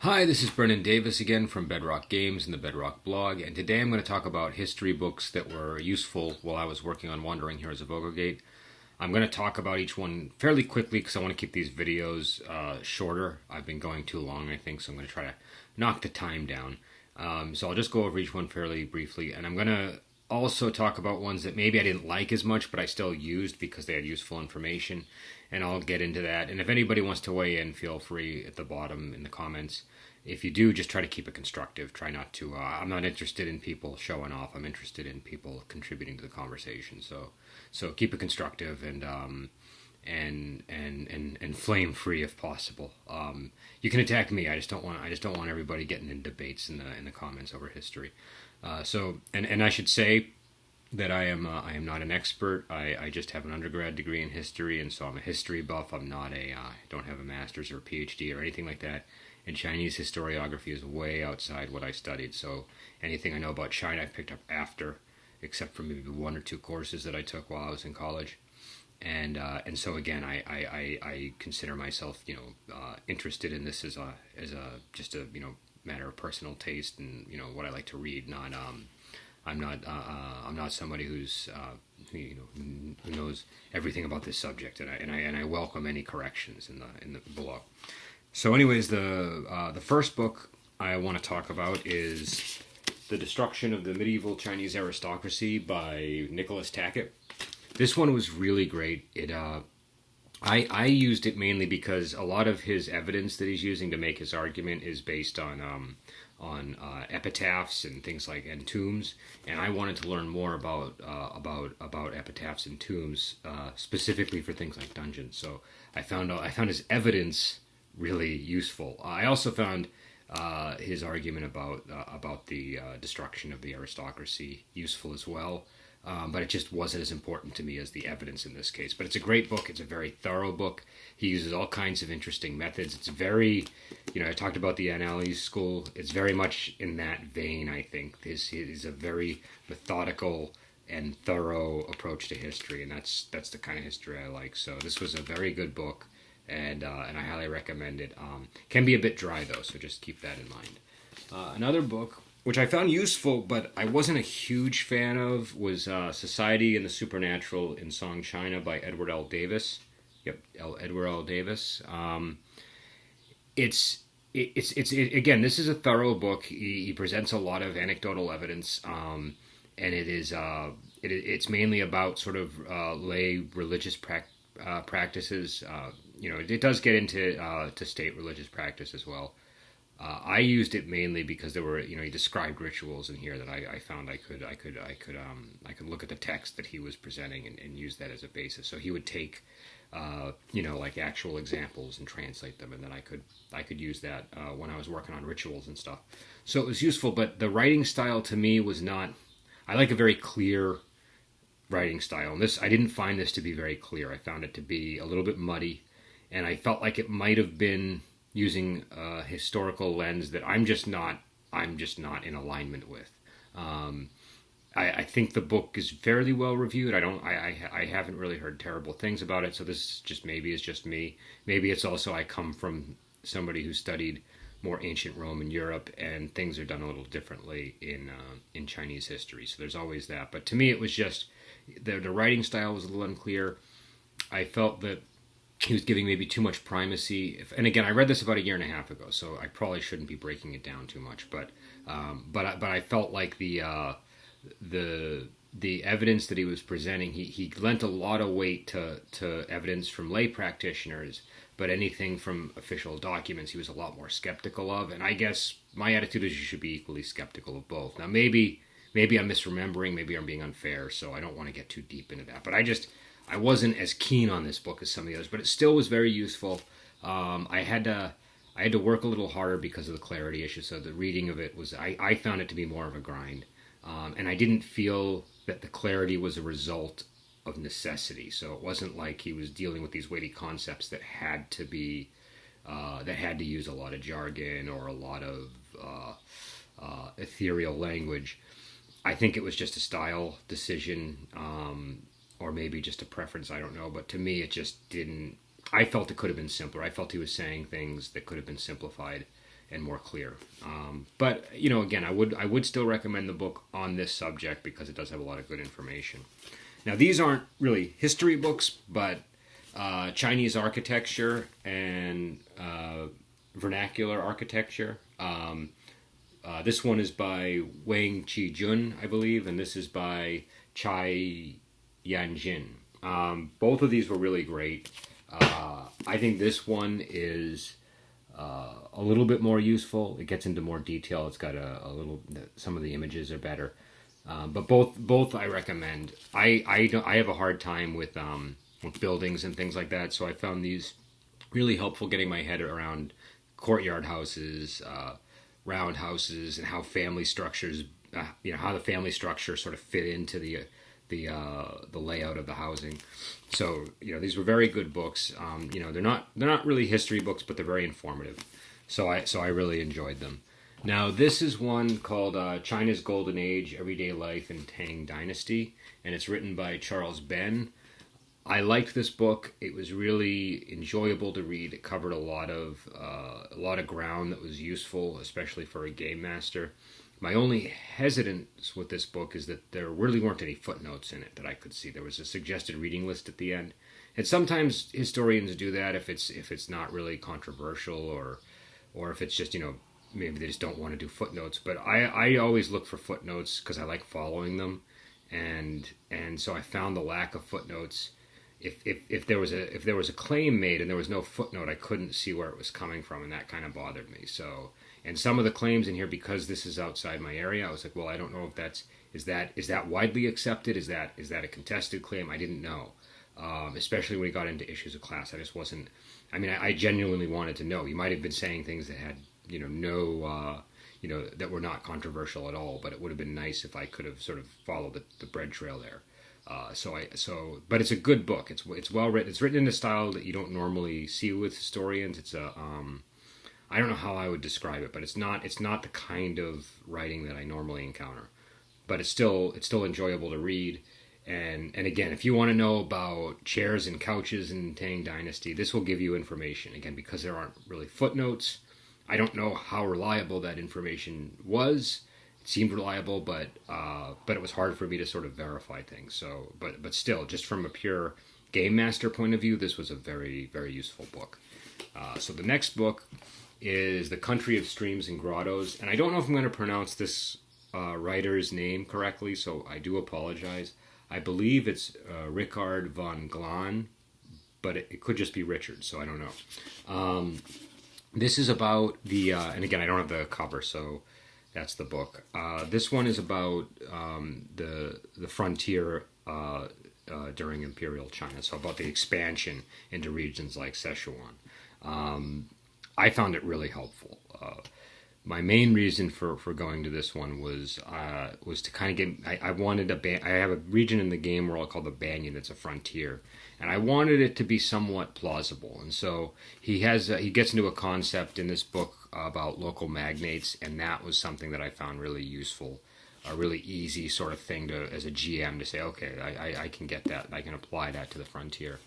Hi, this is Brennan Davis again from Bedrock Games and the Bedrock blog, and today I'm going to talk about history books that were useful while I was working on Wandering Heroes of Ogre. I'm going to talk about each one fairly quickly because I want to keep these videos shorter. I've been going too long, I think, so I'm going to try to knock the time down. So I'll just go over each one fairly briefly, and I'm going to also talk about ones that maybe I didn't like as much, but I still used because they had useful information, and I'll get into that. And if anybody wants to weigh in, feel free at the bottom in the comments. If you do, just try to keep it constructive. Try not to. I'm not interested in people showing off. I'm interested in people contributing to the conversation. So keep it constructive and flame free if possible. You can attack me. I just don't want everybody getting in debates in the comments over history. And I should say that I am not an expert. I just have an undergrad degree in history, and so I'm a history buff. I'm not I don't have a master's or a PhD or anything like that. And Chinese historiography is way outside what I studied. So anything I know about China, I picked up after, except for maybe one or two courses that I took while I was in college. And so again, I consider myself interested in this as a just a matter of personal taste and what I like to read. Not I'm not somebody who knows everything about this subject, and I welcome any corrections in the below. So, anyways, the first book I want to talk about is The Destruction of the Medieval Chinese Aristocracy by Nicholas Tackett. This one was really great. I used it mainly because a lot of his evidence that he's using to make his argument is based on epitaphs and things like and tombs, and I wanted to learn more about epitaphs and tombs specifically for things like dungeons. So I found his evidence really useful. I also found his argument about the destruction of the aristocracy useful as well. But it just wasn't as important to me as the evidence in this case. But it's a great book. It's a very thorough book. He uses all kinds of interesting methods. It's very, I talked about the analysis school. It's very much in that vein, I think. This is a very methodical and thorough approach to history, and that's the kind of history I like. So this was a very good book, and I highly recommend it. Can be a bit dry, though, so just keep that in mind. Another book which I found useful, but I wasn't a huge fan of, was Society and the Supernatural in Song China by Edward L. Davis. Yep, Edward L. Davis. It's again, this is a thorough book. He presents a lot of anecdotal evidence, and it's mainly about sort of lay religious practices. It does get into to state religious practice as well. I used it mainly because there were, he described rituals in here that I found I could look at the text that he was presenting and use that as a basis. So he would take, like actual examples and translate them, and then I could use that when I was working on rituals and stuff. So it was useful, but the writing style to me was not. I like a very clear writing style, and I didn't find this to be very clear. I found it to be a little bit muddy, and I felt like it might have been using a historical lens that I'm just not in alignment with. I think the book is fairly well reviewed. I haven't really heard terrible things about it. So this just maybe is just me. Maybe it's also I come from somebody who studied more ancient Rome and Europe, and things are done a little differently in Chinese history. So there's always that. But to me, it was just the writing style was a little unclear. I felt that he was giving maybe too much primacy. And again, I read this about a year and a half ago, so I probably shouldn't be breaking it down too much. But I felt like the evidence that he was presenting, he lent a lot of weight to evidence from lay practitioners, but anything from official documents he was a lot more skeptical of. And I guess my attitude is you should be equally skeptical of both. Now maybe I'm misremembering, maybe I'm being unfair, so I don't want to get too deep into that. But I wasn't as keen on this book as some of the others, but it still was very useful. I had to work a little harder because of the clarity issue, so the reading of it was, I found it to be more of a grind. And I didn't feel that the clarity was a result of necessity, so it wasn't like he was dealing with these weighty concepts that had to use a lot of jargon or a lot of ethereal language. I think it was just a style decision, or maybe just a preference, I don't know. But to me, it just didn't. I felt it could have been simpler. I felt he was saying things that could have been simplified, and more clear. But again, I would still recommend the book on this subject because it does have a lot of good information. Now, these aren't really history books, but Chinese architecture and vernacular architecture. This one is by Wang Qijun, I believe, and this is by Chai Yanjin. Both of these were really great. I think this one is a little bit more useful. It gets into more detail. It's got a little. Some of the images are better, but both I recommend. I have a hard time with buildings and things like that, so I found these really helpful getting my head around courtyard houses, round houses, and how family structures, how the family structure sort of fit into the layout of the housing. So these were very good books. They're not really history books, but they're very informative. So I really enjoyed them. Now this is one called China's Golden Age: Everyday Life in Tang Dynasty, and it's written by Charles Ben. I liked this book. It was really enjoyable to read. It covered a lot of ground that was useful, especially for a game master. My only hesitance with this book is that there really weren't any footnotes in it that I could see. There was a suggested reading list at the end, and sometimes historians do that if it's not really controversial or if it's just maybe they just don't want to do footnotes. But I always look for footnotes because I like following them, and so I found the lack of footnotes. If there was a claim made and there was no footnote, I couldn't see where it was coming from, and that kind of bothered me. So, and some of the claims in here, because this is outside my area, I was like, well, I don't know if is that widely accepted? Is that a contested claim? I didn't know, especially when we got into issues of class. I just wasn't. I mean, I genuinely wanted to know. You might have been saying things that had that were not controversial at all, but it would have been nice if I could have sort of followed the bread trail there. But it's a good book. It's well written. It's written in a style that you don't normally see with historians. It's I don't know how I would describe it, but it's not the kind of writing that I normally encounter. But it's still enjoyable to read. And again, if you want to know about chairs and couches in Tang Dynasty, this will give you information. Again, because there aren't really footnotes. I don't know how reliable that information was. It seemed reliable, but it was hard for me to sort of verify things. So, but still, just from a pure game master point of view, this was a very, very useful book. So the next book is The Country of Streams and Grottos, and I don't know if I'm going to pronounce this writer's name correctly, so I do apologize. I believe it's Richard von Glan, but it could just be Richard, so I don't know. This is about and again, I don't have the cover, so that's the book. This one is about the frontier during Imperial China, so about the expansion into regions like Sichuan. I found it really helpful. My main reason for going to this one was to kind of get. I wanted I have a region in the game world called the Banyan that's a frontier, and I wanted it to be somewhat plausible. And so he gets into a concept in this book about local magnates, and that was something that I found really useful, a really easy sort of thing to as a GM to say, okay, I can get that, I can apply that to the frontier.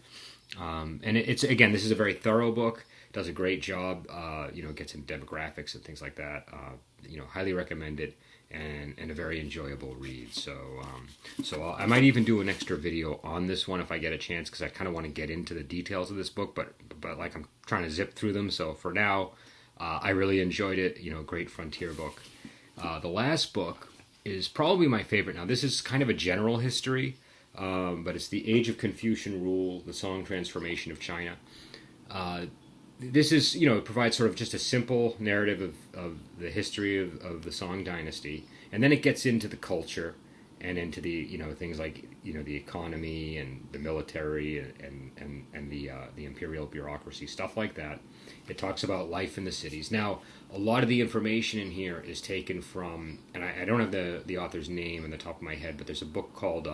And it's again, this is a very thorough book. Does a great job. Gets into demographics and things like that. Highly recommend it, and a very enjoyable read. So I might even do an extra video on this one if I get a chance, because I kind of want to get into the details of this book, but like I'm trying to zip through them. So for now, I really enjoyed it. Great frontier book. The last book is probably my favorite. Now this is kind of a general history, but it's The Age of Confucian Rule: The Song Transformation of China. This is, it provides sort of just a simple narrative of the history of the Song dynasty, and then it gets into the culture and into the, things like, the economy and the military and the imperial bureaucracy, stuff like that. It talks about life in the cities. Now, a lot of the information in here is taken from, and I don't have the author's name on the top of my head, but there's a book called,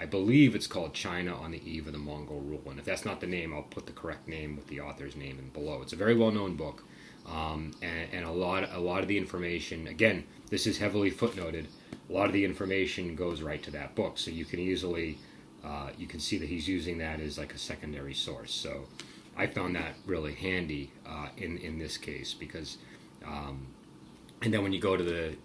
I believe it's called China on the Eve of the Mongol Rule. And if that's not the name, I'll put the correct name with the author's name in below. It's a very well-known book. And a lot of the information, again, this is heavily footnoted. A lot of the information goes right to that book. So you can easily, you can see that he's using that as like a secondary source. So I found that really handy in this case, because And then when you go to the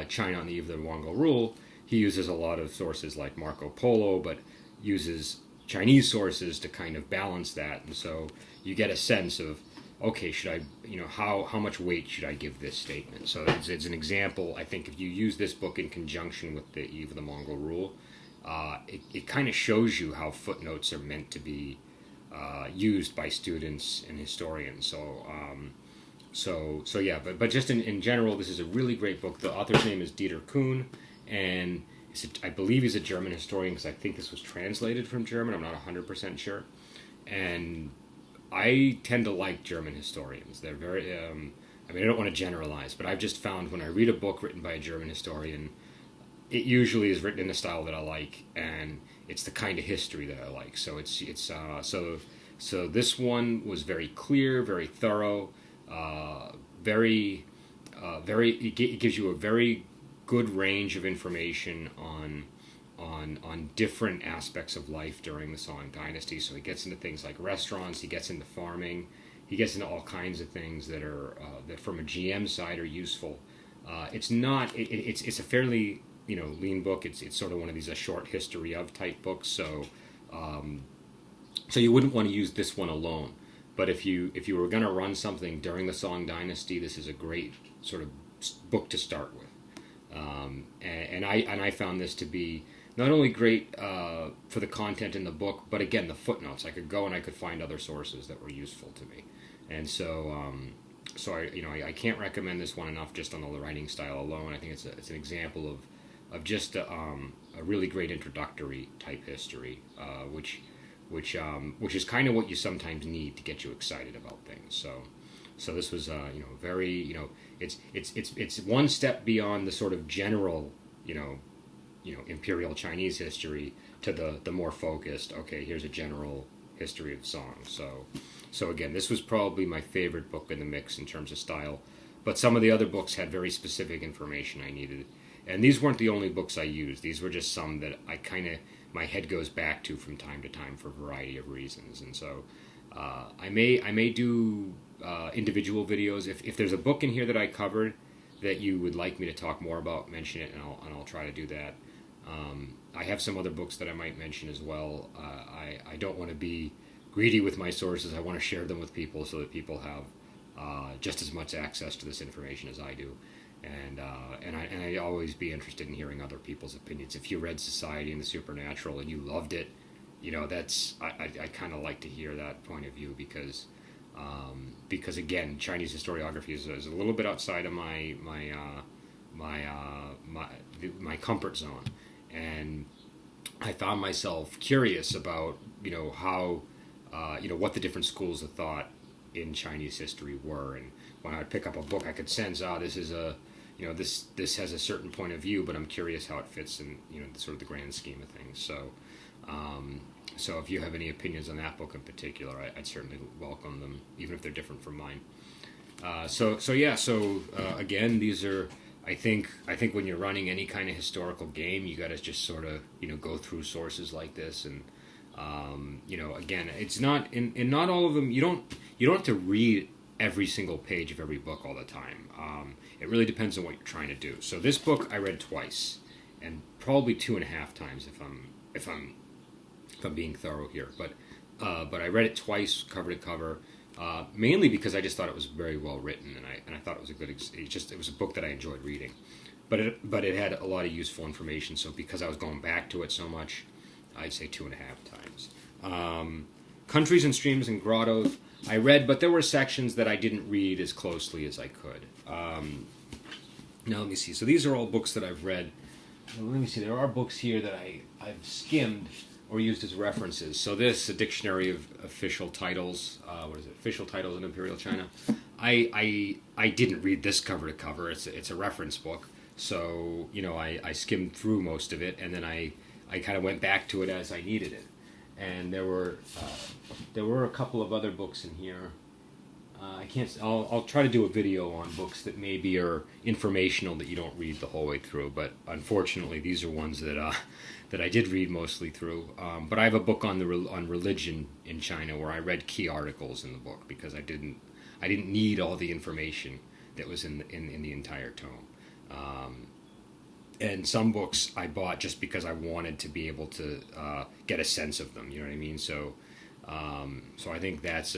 China on the Eve of the Mongol rule, he uses a lot of sources like Marco Polo, but uses Chinese sources to kind of balance that. And so you get a sense of, okay, should I, how much weight should I give this statement? So it's an example. I think if you use this book in conjunction with the Eve of the Mongol rule, it kind of shows you how footnotes are meant to be used by students and historians. So yeah, but just in general, this is a really great book. The author's name is Dieter Kuhn, and I believe he's a German historian, because I think this was translated from German. I'm not 100% sure. And I tend to like German historians. They're very, I don't want to generalize, but I've just found when I read a book written by a German historian, it usually is written in a style that I like, and it's the kind of history that I like. So so this one was very clear, very thorough, it gives you a very good range of information on different aspects of life during the Song Dynasty. So he gets into things like restaurants, he gets into farming, he gets into all kinds of things that are that from a GM side are useful. It's a fairly lean book. It's sort of one of these a short history of type books. So you wouldn't want to use this one alone. But if you were going to run something during the Song Dynasty, this is a great sort of book to start with. And I found this to be not only great for the content in the book, but again the footnotes. I could go and I could find other sources that were useful to me. And so I can't recommend this one enough just on the writing style alone. I think it's an example of just a really great introductory type history, which is kind of what you sometimes need to get you excited about things. So this was very it's one step beyond the sort of general imperial Chinese history to the more focused, okay, here's a general history of songs. So again, this was probably my favorite book in the mix in terms of style, but some of the other books had very specific information I needed, and these weren't the only books I used. These were just some that my head goes back to from time to time for a variety of reasons. And so I may do individual videos. If there's a book in here that I covered that you would like me to talk more about, mention it, and I'll try to do that. I have some other books that I might mention as well. I don't want to be greedy with my sources. I want to share them with people so that people have just as much access to this information as I do. And I always be interested in hearing other people's opinions. If you read Society and the Supernatural and you loved it, that's I kind of like to hear that point of view, because again, Chinese historiography is a little bit outside of my comfort zone, and I found myself curious about how what the different schools of thought in Chinese history were, and when I would pick up a book, I could sense this is a this has a certain point of view, but I'm curious how it fits in sort of the grand scheme of things. So if you have any opinions on that book in particular, I'd certainly welcome them, even if they're different from mine. Again, these are, I think when you're running any kind of historical game, you got to just sort of go through sources like this, and again, it's not in not all of them. You don't have to read every single page of every book all the time. It really depends on what you're trying to do. So this book I read twice, and probably 2.5 times if I'm being thorough here. But I read it twice, cover to cover, mainly because I just thought it was very well written, and I thought it was a good. It was a book that I enjoyed reading, but it had a lot of useful information. So because I was going back to it so much, I'd say 2.5 times. Countries and Streams and Grottos I read, but there were sections that I didn't read as closely as I could. Now let me see. So these are all books that I've read. Let me see. There are books here that I've skimmed or used as references. So this, a dictionary of official titles. What is it? Official titles in Imperial China. I didn't read this cover to cover. It's a reference book. So I skimmed through most of it, and then I kind of went back to it as I needed it. And there were a couple of other books in here. I'll try to do a video on books that maybe are informational that you don't read the whole way through. But unfortunately, these are ones that I did read mostly through. But I have a book on religion in China where I read key articles in the book because I didn't need all the information that was in the entire tome. And some books I bought just because I wanted to be able to get a sense of them. You know what I mean? So I think that's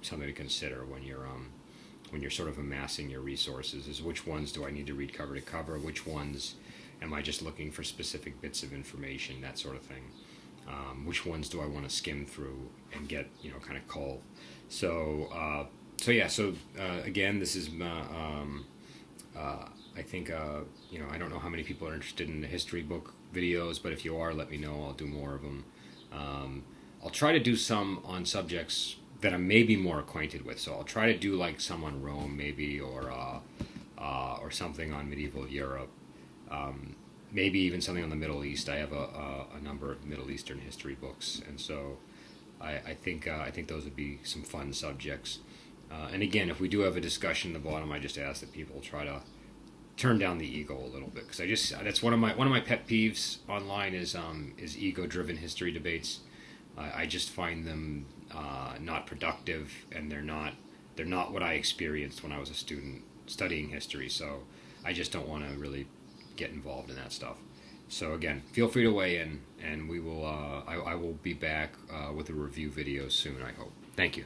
something to consider when you're sort of amassing your resources, is which ones do I need to read cover to cover, which ones am I just looking for specific bits of information, that sort of thing. Which ones do I want to skim through and get, kind of cull. So again, this is I think I don't know how many people are interested in the history book videos, but if you are, let me know. I'll do more of them. I'll try to do some on subjects that I'm maybe more acquainted with. So I'll try to do like some on Rome, maybe, or something on medieval Europe. Maybe even something on the Middle East. I have a number of Middle Eastern history books, and so I think those would be some fun subjects. And again, if we do have a discussion at the bottom, I just ask that people try to turn down the ego a little bit, because that's one of my pet peeves online is ego-driven history debates. I just find them not productive, and they're not what I experienced when I was a student studying history. So I just don't want to really get involved in that stuff. So again, feel free to weigh in, and we will. I will be back with a review video soon, I hope. Thank you.